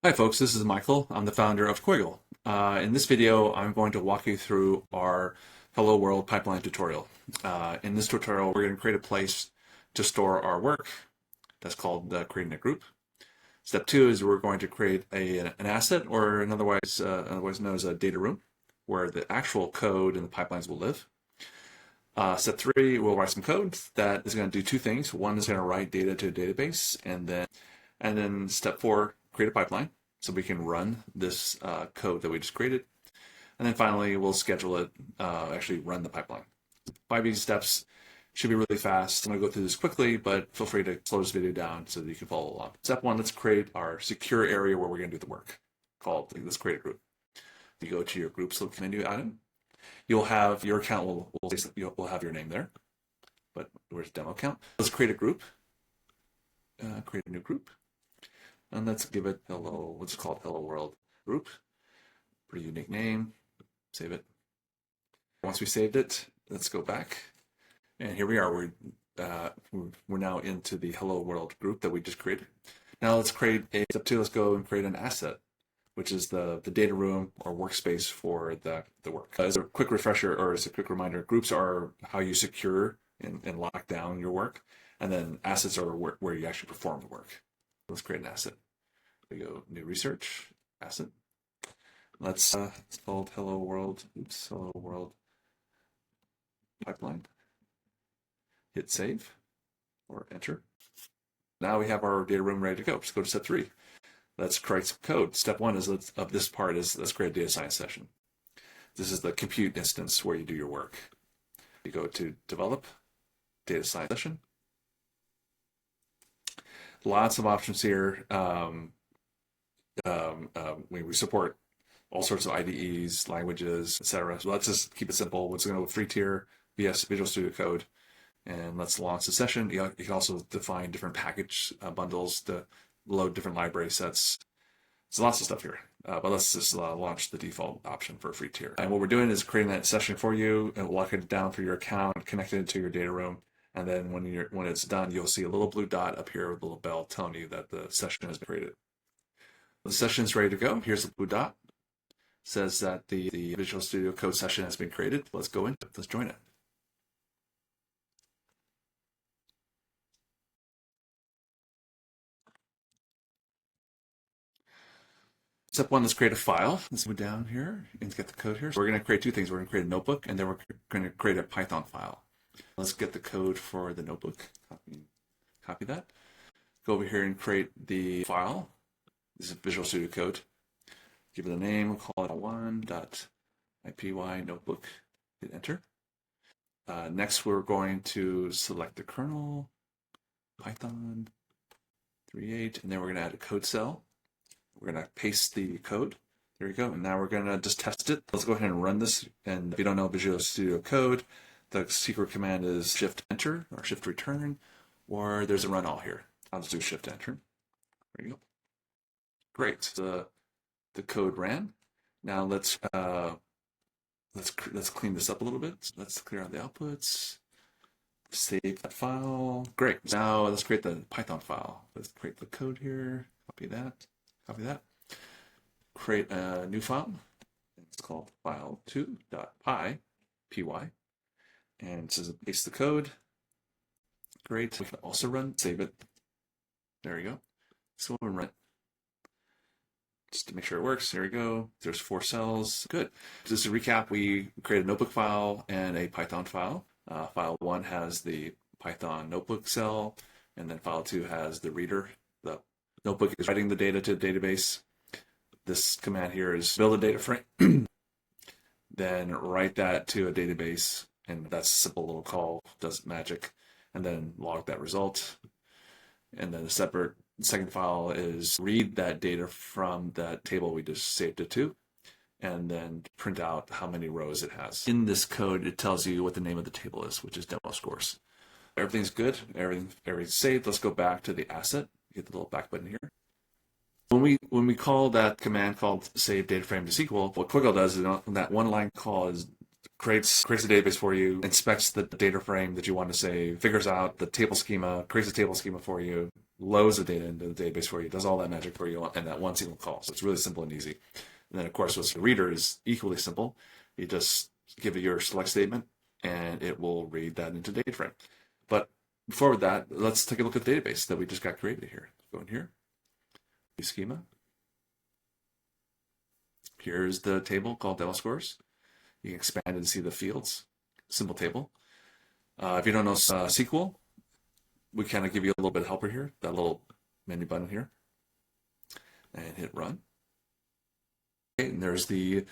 Hi folks, this is Michael. I'm the founder of Coegil. In this video, I'm going to walk you through our Hello World pipeline tutorial. In this tutorial, we're going to create a place to store our work. That's called creating a group. Step two is we're going to create an asset, or otherwise known as a data room, where the actual code and the pipelines will live. Step three, we'll write some code that is going to do two things. One is going to write data to a database, and then step four, create a pipeline so we can run this code that we just created. And then finally, we'll schedule it, actually run the pipeline. 5 easy steps, should be really fast. I'm going to go through this quickly, but feel free to slow this video down so that you can follow along. Step one, let's create our secure area where we're going to do the work, called let's create a group. You go to your groups menu item. You'll have your account will have your name there, but where's demo account? Let's create a group. Create a new group. And let's give it hello, let's call it Hello World Group. Pretty unique name. Save it. Once we saved it, let's go back. And here we are. We're now into the Hello World group that we just created. Now let's create step two, let's go and create an asset, which is the data room or workspace for the work. As a quick refresher, or as a quick reminder, groups are how you secure and lock down your work. And then assets are where you actually perform the work. Let's create an asset. We go new research asset. It's called Hello World. Hello World pipeline. Hit save or enter. Now we have our data room ready to go. Let's go to step three. Let's create some code. Step one is let's create a data science session. This is the compute instance where you do your work. You go to develop data science session. Lots of options here. We support all sorts of IDEs, languages, etc. So let's just keep it simple. Let's go with free tier, VS Visual Studio Code, and let's launch the session. You can also define different package bundles to load different library sets. There's lots of stuff here, but let's just launch the default option for free tier. And what we're doing is creating that session for you and lock it down for your account, connecting it to your data room. And then when it's done, you'll see a little blue dot up here with a little bell telling you that the session has been created. The session is ready to go. Here's the blue dot. It says that the Visual Studio Code session has been created. Let's go in. Let's join it. Step one, let's create a file. Let's go down here and get the code here. So we're going to create two things. We're going to create a notebook, and then we're going to create a Python file. Let's get the code for the notebook. Copy that. Go over here and create the file. This is Visual Studio Code. Give it a name. We'll call it one.ipy notebook. Hit enter. Next, we're going to select the kernel, Python 3.8, and then we're going to add a code cell. We're going to paste the code. There you go. And now we're going to just test it. Let's go ahead and run this. And if you don't know Visual Studio Code, the secret command is shift enter or shift return, or there's a run all here. I'll just do shift enter. There you go. Great. The code ran. Now let's clean this up a little bit. Let's clear out the outputs. Save that file. Great. Now let's create the Python file. Let's create the code here. Copy that. Copy that. Create a new file. It's called file2.py. And it says paste the code. Great. We can also save it. There you go. So we'll run it. Just to make sure it works. There we go. There's 4 cells. Good. Just to recap, we created a notebook file and a Python file. File 1 has the Python notebook cell, and then file 2 has the reader. The notebook is writing the data to the database. This command here is build a data frame, then write that to a database, and that's a simple little call, does magic, and then log that result. And then a separate second file is read that data from that table we just saved it to, and then print out how many rows it has. In this code, it tells you what the name of the table is, which is demo scores. Everything's good. Everything's saved. Let's go back to the asset. Hit the little back button here. When we call that command called save data frame to SQL, what Coegil does is that one line call is creates a database for you, inspects the data frame that you want to save, figures out the table schema, creates a table schema for you, loads of data into the database for you, does all that magic for you, and that one single call. So it's really simple and easy. And then, of course, with the reader is equally simple. You just give it your select statement, and it will read that into data frame. But before that, let's take a look at the database that we just got created here. Go in here, new schema. Here's the table called demo scores. You can expand it and see the fields. Simple table. If you don't know SQL, we kind of give you a little bit of helper here, that little menu button here, and hit run. Okay, and there's the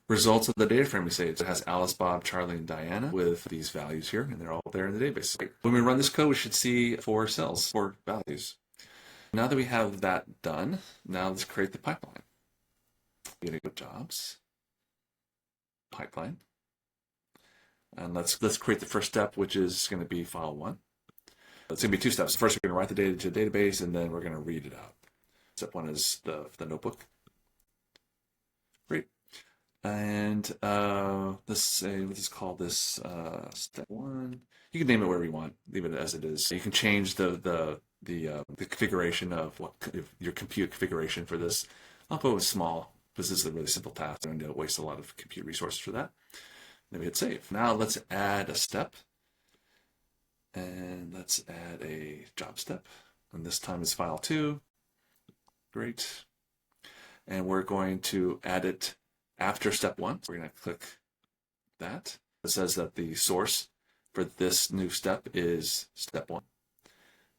results of the data frame we saved. It has Alice, Bob, Charlie, and Diana with these values here, and they're all there in the database. When we run this code, we should see 4 cells, 4 values. Now that we have that done, now let's create the pipeline. We're going to go jobs, pipeline, and let's create the first step, which is going to be file 1. It's going to be 2 steps. First, we're going to write the data to the database, and then we're going to read it out. Step 1 is the notebook. Great. And let's call this step 1. You can name it whatever you want. Leave it as it is. You can change the configuration of your compute configuration for this. I'll go with small because this is a really simple task. I'm going to waste a lot of compute resources for that. Then we hit save. Now let's add a step. And let's add a job step. And this time it's file 2. Great. And we're going to add it after step 1. We're going to click that. It says that the source for this new step is step 1.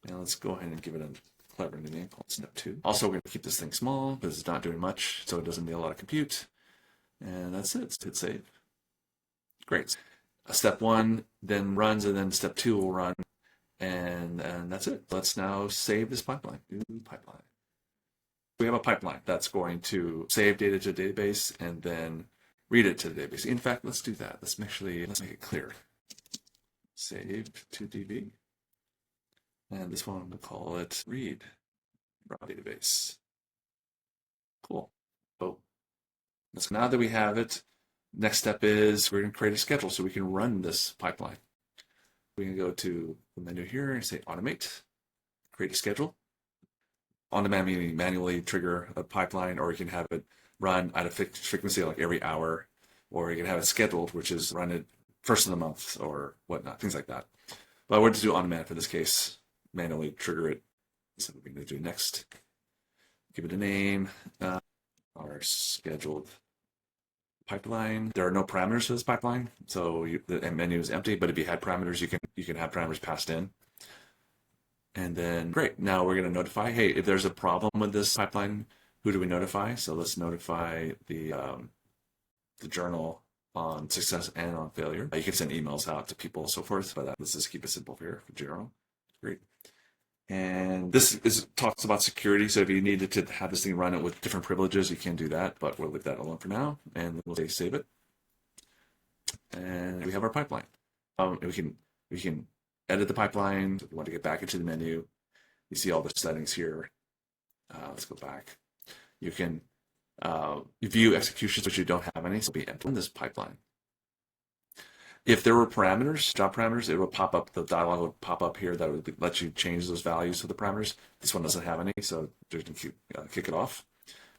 And let's go ahead and give it a clever new name called step 2. Also, we're going to keep this thing small because it's not doing much, so it doesn't need a lot of compute. And that's it. Let's hit save. Great. Step 1 then runs, and then step 2 will run, and that's it. Let's now save this pipeline. New pipeline. We have a pipeline that's going to save data to the database and then read it to the database. In fact, let's do that. Let's make it clear. Save to DB, and this one we'll call it read raw database. Cool. So now that we have it, next step is we're going to create a schedule so we can run this pipeline. We can go to the menu here and say automate, create a schedule. On demand meaning manually trigger a pipeline, or you can have it run at a fixed frequency like every hour, or you can have it scheduled, which is run it first of the month or whatnot, things like that. But we're just do on demand for this case, manually trigger it. So we're going to do next, give it a name, our scheduled pipeline. There are no parameters for this pipeline, so the menu is empty. But if you had parameters, you can have parameters passed in. And then great. Now we're going to notify. Hey, if there's a problem with this pipeline, who do we notify? So let's notify the journal on success and on failure. You can send emails out to people and so forth, but let's just keep it simple here for journal. Great. And this talks about security. So if you needed to have this thing run it with different privileges, you can do that, but we'll leave that alone for now. And we'll say save it. And we have our pipeline. We can edit the pipeline. If you want to get back into the menu, you see all the settings here. Let's go back. You can view executions, which you don't have any, so be empty in this pipeline. If there were parameters, job parameters, it will pop up, the dialog will pop up here that would let you change those values to the parameters. This one doesn't have any, so just kick it off.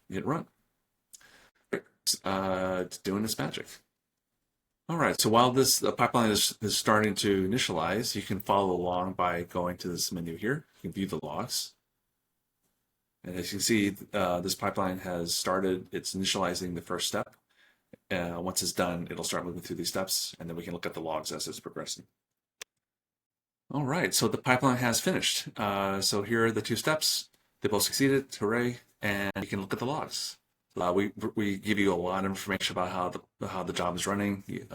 Hit run. It's doing its magic. All right, so while this pipeline is starting to initialize, you can follow along by going to this menu here. You can view the logs. And as you can see, this pipeline has started. It's initializing the first step. Once it's done, it'll start moving through these steps, and then we can look at the logs as it's progressing. All right, so the pipeline has finished. So here are the 2 steps. They both succeeded, hooray, and you can look at the logs. We give you a lot of information about how the job is running. You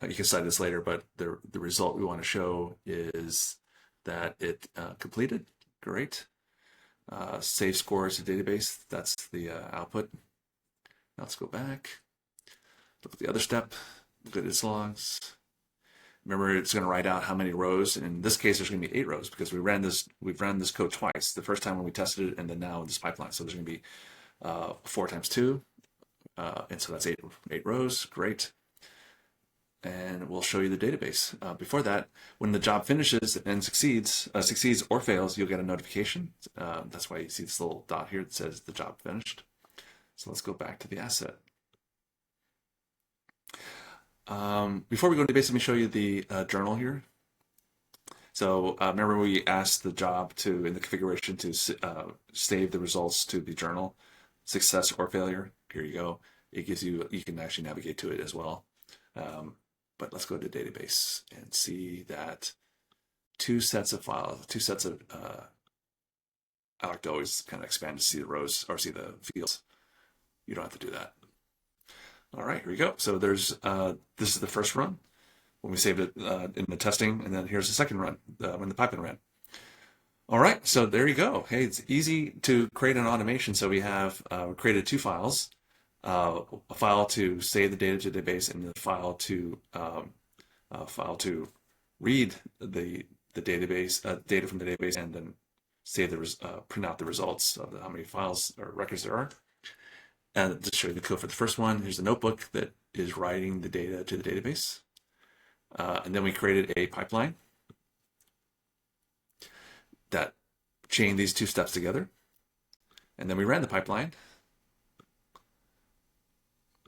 can cite this later, but the result we want to show is that it completed. Great. Save scores to database. That's the output. Now let's go back. Look at the other step. Look at its logs. Remember, it's going to write out how many rows. And in this case, there's going to be 8 rows because we've ran this code twice. The first time when we tested it, and then now in this pipeline. So there's going to be 4 times 2, and so that's 8 rows. Great. and we'll show you the database. Before that, when the job finishes and succeeds or fails, you'll get a notification. That's why you see this little dot here that says the job finished. So let's go back to the asset. Before we go to the database, let me show you the journal here. So remember we asked the job to, in the configuration, to save the results to the journal, success or failure. Here you go. It gives you, you can actually navigate to it as well. But let's go to database and see that two sets of files, I like to always kind of expand to see the rows or see the fields. You don't have to do that. All right, here we go. So there's, this is the first run when we saved it in the testing, and then here's the second run when the pipeline ran. All right, so there you go. Hey, it's easy to create an automation. So we have created two files, a file to save the data to the database, and the file to read the database data from the database, and then save the print out the results of how many files or records there are. And to show you the code for the first one, here's the notebook that is writing the data to the database. And then we created a pipeline that chained these two steps together. And then we ran the pipeline,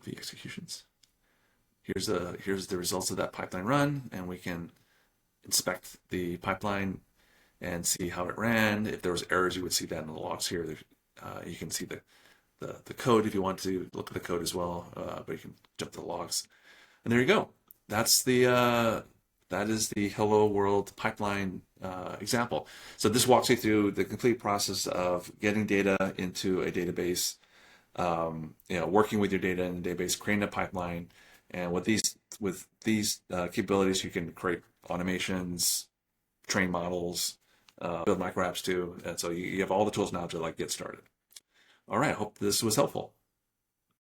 the executions. Here's the results of that pipeline run, and we can inspect the pipeline and see how it ran. If there was errors, you would see that in the logs here. You can see the code if you want to look at the code as well, but you can jump to the logs. And there you go. That's that is the Hello World pipeline example. So this walks you through the complete process of getting data into a database, working with your data in the database, creating a pipeline, and with these capabilities, you can create automations, train models, build micro apps too. And so you have all the tools now to get started. All right, I hope this was helpful.